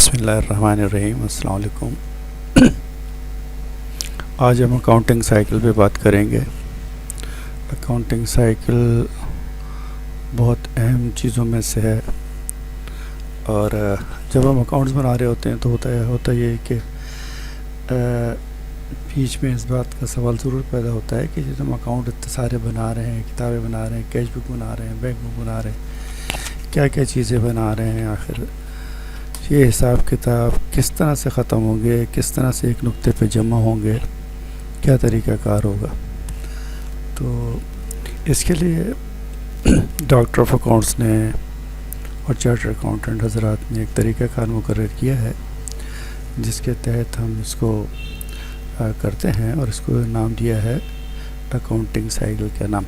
بسم اللہ الرحمن الرحیم۔ السلام علیکم۔ آج ہم اکاؤنٹنگ سائیکل پہ بات کریں گے۔ اکاؤنٹنگ سائیکل بہت اہم چیزوں میں سے ہے، اور جب ہم اکاؤنٹس بنا رہے ہوتے ہیں تو ہوتا یہ کہ بیچ میں اس بات کا سوال ضرور پیدا ہوتا ہے کہ جب ہم اکاؤنٹ اتنے سارے بنا رہے ہیں، کتابیں بنا رہے ہیں، کیش بک بنا رہے ہیں، بینک بک بنا رہے ہیں، کیا کیا چیزیں بنا رہے ہیں، آخر یہ حساب کتاب کس طرح سے ختم ہوں گے، کس طرح سے ایک نقطے پہ جمع ہوں گے، کیا طریقہ کار ہوگا۔ تو اس کے لیے ڈاکٹر آف اکاؤنٹس نے اور چارٹر اکاؤنٹنٹ حضرات نے ایک طریقہ کار مقرر کیا ہے، جس کے تحت ہم اس کو کرتے ہیں، اور اس کو نام دیا ہے اکاؤنٹنگ سائیکل کا نام۔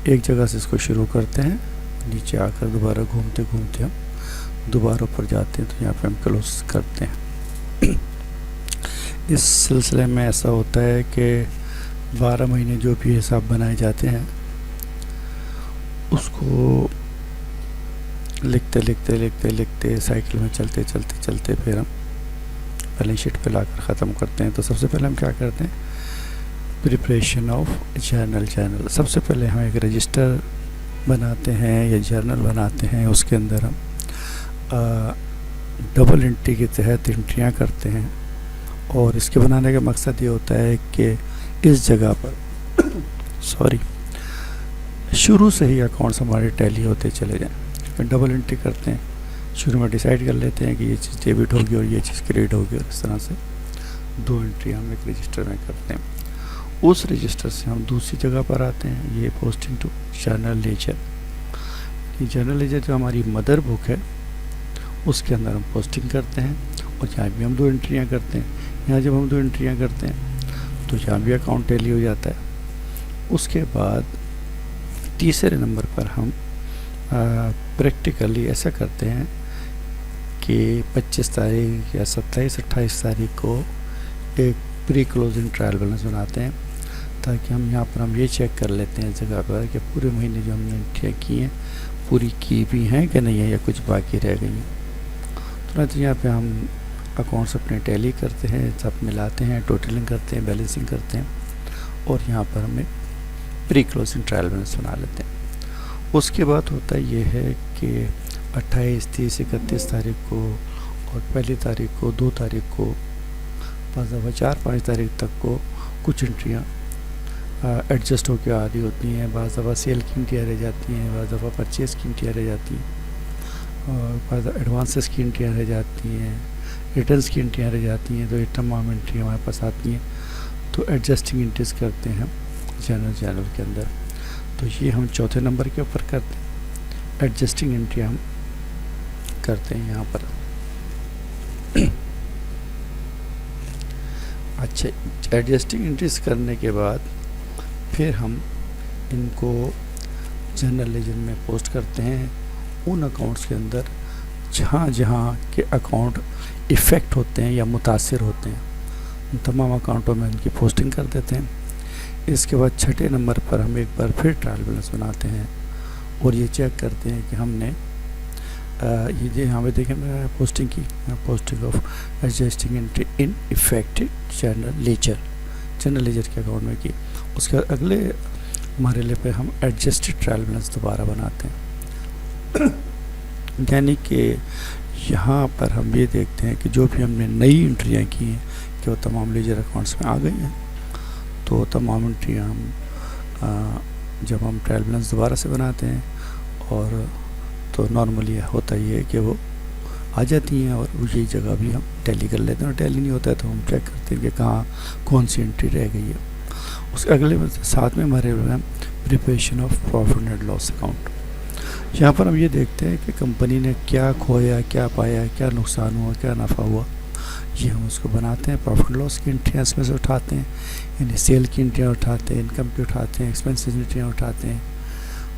ایک جگہ سے اس کو شروع کرتے ہیں، نیچے آ کر دوبارہ گھومتے گھومتے ہم دوبارہ اوپر جاتے ہیں، تو یہاں پہ ہم کلوز کرتے ہیں۔ اس سلسلے میں ایسا ہوتا ہے کہ 12 مہینے جو بھی حساب بنائے جاتے ہیں، اس کو لکھتے سائیکل میں چلتے پھر ہم بیلنس شیٹ پہ لا کر ختم کرتے ہیں۔ تو سب سے پہلے ہم کیا کرتے ہیں؟ Preparation of journal. سب سے پہلے ہم ایک رجسٹر بناتے ہیں یا جرنل بناتے ہیں، اس کے اندر ہم ڈبل انٹری کے تحت انٹریاں کرتے ہیں، اور اس کے بنانے کا مقصد یہ ہوتا ہے کہ اس جگہ پر شروع سے ہی اکاؤنٹس ہمارے ٹیلی ہوتے چلے جائیں۔ ڈبل انٹری کرتے ہیں، شروع میں ڈیسائیڈ کر لیتے ہیں کہ یہ چیز ڈیبٹ ہوگی اور یہ چیز کریڈٹ ہوگی، اور اس طرح سے 2 انٹری ہم ایک رجسٹر میں کرتے ہیں۔ اس رجسٹر سے ہم دوسری جگہ پر آتے ہیں، یہ پوسٹنگ ٹو جرنل لیجر۔ یہ جرنل لیجر جو ہماری مدر بک ہے، اس کے اندر ہم پوسٹنگ کرتے ہیں، اور یہاں بھی ہم 2 انٹریاں کرتے ہیں۔ یہاں جب ہم 2 انٹریاں کرتے ہیں تو یہاں بھی اکاؤنٹ ٹیلی ہو جاتا ہے۔ اس کے بعد تیسرے نمبر پر ہم پریکٹیکلی ایسا کرتے ہیں کہ 25 تاریخ یا 27-28 تاریخ کو ایک پری کلوزنگ ٹرائل بیلنس بناتے ہیں، تاکہ ہم یہاں پر ہم یہ چیک کر لیتے ہیں اس جگہ پر کہ پورے مہینے جو ہم نے انٹریاں کی ہیں پوری کی بھی ہیں کہ نہیں ہے، یا کچھ باقی رہ گئی ہیں۔ تو یہاں پہ ہم اکاؤنٹس اپنے ٹیلی کرتے ہیں، سب ملاتے ہیں، ٹوٹلنگ کرتے ہیں، بیلنسنگ کرتے ہیں، اور یہاں پر ہمیں پری کلوزنگ ٹرائل بیلنس بنا لیتے ہیں۔ اس کے بعد ہوتا یہ ہے کہ 28، 30، 31 تاریخ کو اور 1 تاریخ کو، 2 تاریخ کو، بعض دفعہ 4-5 تاریخ تک کو کچھ انٹریاں ایڈجسٹ ہو کے آ رہی ہوتی ہیں، بعض دفعہ سیل کی انٹریاں رہ جاتی ہیں، بعض دفعہ پرچیز کی انٹریاں رہ جاتی ہیں، اور بعض ایڈوانسز کی انٹریاں رہ جاتی ہیں، ریٹرنز کی انٹریاں رہ جاتی ہیں۔ تو یہ تمام انٹریاں ہمارے پاس آتی ہیں، تو ایڈجسٹنگ انٹریز کرتے ہیں جرنل کے اندر۔ تو یہ ہم چوتھے نمبر کے اوپر کرتے ہیں، ایڈجسٹنگ انٹری ہم کرتے ہیں یہاں پر۔ اچھا، ایڈجسٹنگ انٹریز کرنے کے بعد پھر ہم ان کو جنرل لیجر میں پوسٹ کرتے ہیں، ان اکاؤنٹس کے اندر جہاں کے اکاؤنٹ افیکٹ ہوتے ہیں یا متاثر ہوتے ہیں، ان تمام اکاؤنٹوں میں ان کی پوسٹنگ کر دیتے ہیں۔ اس کے بعد 6 نمبر پر ہم ایک بار پھر ٹرائل بیلنس بناتے ہیں، اور یہ چیک کرتے ہیں کہ ہم نے یہ یہاں پہ دیکھیں پوسٹنگ کی، posting of adjusting entry in affected general ledger کے اکاؤنٹ میں کی۔ اس کے بعد اگلے مرحلے پہ ہم ایڈجسٹڈ ٹرائل بیلنس دوبارہ بناتے ہیں، یعنی کہ یہاں پر ہم یہ دیکھتے ہیں کہ جو بھی ہم نے نئی انٹریاں کی ہیں کہ وہ تمام لیجر اکاؤنٹس میں آ گئی ہیں۔ تو تمام انٹریاں ہم جب ہم ٹرائل بیلنس دوبارہ سے بناتے ہیں، اور تو نارملی ہوتا یہ ہے کہ وہ آ جاتی ہیں، اور یہی جگہ بھی ہم ٹیلی کر لیتے ہیں، اور ٹیلی نہیں ہوتا ہے تو ہم چیک کرتے ہیں کہ کہاں کون سی انٹری رہ گئی ہے۔ اس کے اگلے 7ویں مرحلے میں preparation of profit and loss account. یہاں پر ہم یہ دیکھتے ہیں کہ کمپنی نے کیا کھویا، کیا پایا، کیا نقصان ہوا، کیا نفع ہوا، یہ ہم اس کو بناتے ہیں۔ پروفٹ اینڈ لاس کی انٹریاں اس میں سے اٹھاتے ہیں، یعنی سیل کی انٹریاں اٹھاتے ہیں، انکم کی اٹھاتے ہیں، ایکسپینسز انٹریاں اٹھاتے ہیں،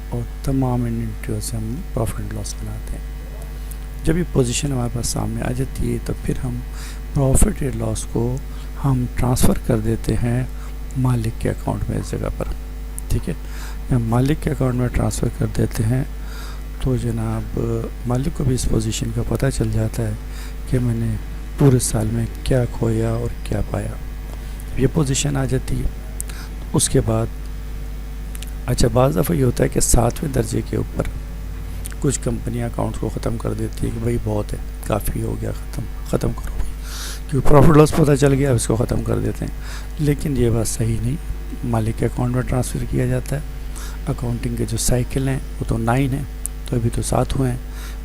اور تمام ان انٹریوں سے ہم پروفٹ اینڈ لاس بناتے ہیں۔ جب یہ پوزیشن ہمارے پاس سامنے آ جاتی ہے، تو پھر ہم پروفٹ اینڈ لاس کو ہم ٹرانسفر کر دیتے ہیں مالک کے اکاؤنٹ میں، اس جگہ پر، ٹھیک ہے۔ ہم مالک کے اکاؤنٹ میں ٹرانسفر کر دیتے ہیں، تو جناب مالک کو بھی اس پوزیشن کا پتہ چل جاتا ہے کہ میں نے پورے سال میں کیا کھویا اور کیا پایا. یہ پوزیشن آ جاتی ہے. اس کے بعد اچھا بعض دفعہ یہ ہوتا ہے کہ 7ویں درجے کے اوپر کچھ کمپنیاں اکاؤنٹس کو ختم کر دیتی ہے کہ بھائی بہت ہے، کافی ہو گیا، ختم کرو بھائی، کیونکہ پروفٹ لاس پتہ چل گیا، اس کو ختم کر دیتے ہیں. لیکن یہ بات صحیح نہیں. مالک کے اکاؤنٹ میں ٹرانسفر کیا جاتا ہے. اکاؤنٹنگ کے جو سائیکل ہیں وہ تو 9 ہیں، تو ابھی تو 7 ہوئے ہیں،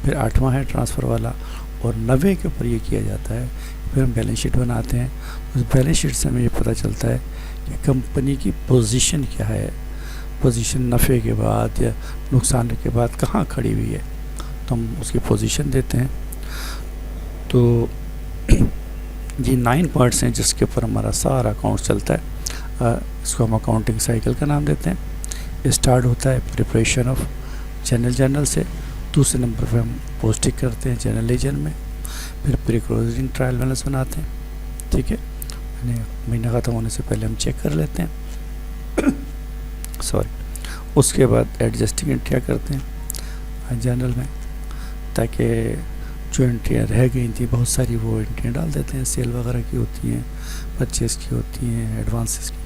پھر 8واں ہے ٹرانسفر والا، اور 90 کے اوپر یہ کیا جاتا ہے. پھر ہم بیلنس شیٹ بناتے ہیں. اس بیلنس شیٹ سے ہمیں یہ پتہ چلتا ہے کہ کمپنی کی پوزیشن کیا ہے، پوزیشن نفع کے بعد یا نقصان کے بعد کہاں کھڑی ہوئی ہے، تو ہم اس کی پوزیشن دیتے ہیں. تو یہ 9 پوائنٹس ہیں جس کے اوپر ہمارا سارا اکاؤنٹ چلتا ہے. اس کو ہم اکاؤنٹنگ سائیکل کا نام دیتے ہیں. اسٹارٹ ہوتا ہے پریپریشن آف جرنل سے. دوسرے نمبر پہ ہم پوسٹنگ کرتے ہیں جرنل لیجر میں. پھر پری کلوزنگ ٹرائل بیلنس بناتے ہیں. ٹھیک ہے، مہینہ ختم ہونے سے پہلے ہم چیک کر لیتے ہیں. اس کے بعد ایڈجسٹنگ انٹریاں کرتے ہیں جرنل میں، تاکہ جو انٹریاں رہ گئی تھیں بہت ساری وہ انٹریاں ڈال دیتے ہیں. سیل وغیرہ کی ہوتی ہیں، پرچیز کی ہوتی ہیں، ایڈوانسز کی.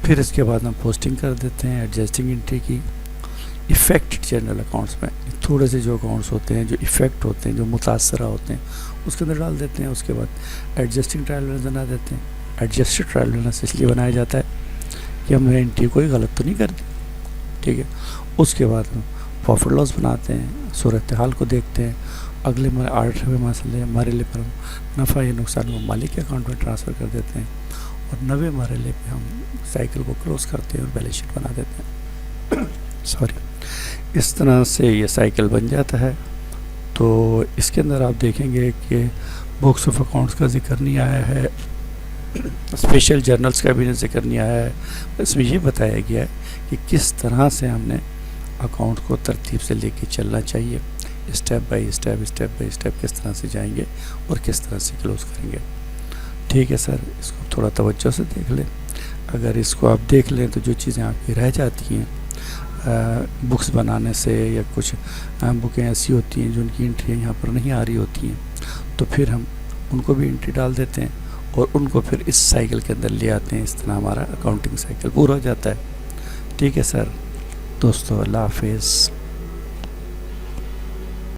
پھر اس کے بعد ہم پوسٹنگ کر دیتے ہیں ایڈجسٹنگ انٹری کی. افیکٹ جرنل اکاؤنٹس میں تھوڑے سے جو اکاؤنٹس ہوتے ہیں جو افیکٹ ہوتے ہیں، جو متاثرہ ہوتے ہیں، اس کے اندر ڈال دیتے ہیں. اس کے بعد ایڈجسٹنگ ٹرائل بیلنس بنا دیتے ہیں. ایڈجسٹڈ ٹرائل بیلنس اس لیے بنایا جاتا ہے کہ ہم نے انٹری کوئی غلط تو نہیں کر دی. ٹھیک ہے. اس کے بعد ہم پروفٹ لاس بناتے ہیں، صورتحال کو دیکھتے ہیں. اگلے 8ویں مرحلے پر ہم نفع یا نقصان کو مالک کے اکاؤنٹ میں ٹرانسفر کر دیتے ہیں، اور 90ویں مرحلے پہ ہم سائیکل کو کلوز کرتے ہیں اور بیلنس شیٹ بنا دیتے ہیں. اس طرح سے یہ سائیکل بن جاتا ہے. تو اس کے اندر آپ دیکھیں گے کہ بکس آف اکاؤنٹس کا ذکر نہیں آیا ہے، اسپیشل جرنلز کا بھی ذکر نہیں آیا ہے. اس میں یہ بتایا گیا ہے کہ کس طرح سے ہم نے اکاؤنٹ کو ترتیب سے لے کے چلنا چاہیے، اسٹیپ بائی اسٹیپ کس طرح سے جائیں گے اور کس طرح سے کلوز کریں گے. ٹھیک ہے سر، اس کو تھوڑا توجہ سے دیکھ لیں. اگر اس کو آپ دیکھ لیں تو جو چیزیں آپ کی رہ جاتی ہیں بکس بنانے سے، یا کچھ بکیں ایسی ہوتی ہیں جو ان کی انٹریاں یہاں پر نہیں آ رہی ہوتی ہیں، تو پھر ہم ان کو بھی انٹری ڈال دیتے ہیں اور ان کو پھر اس سائیکل کے اندر لے آتے ہیں. اس طرح ہمارا اکاؤنٹنگ سائیکل پورا ہو جاتا ہے. ٹھیک ہے سر دوستو، اللہ حافظ.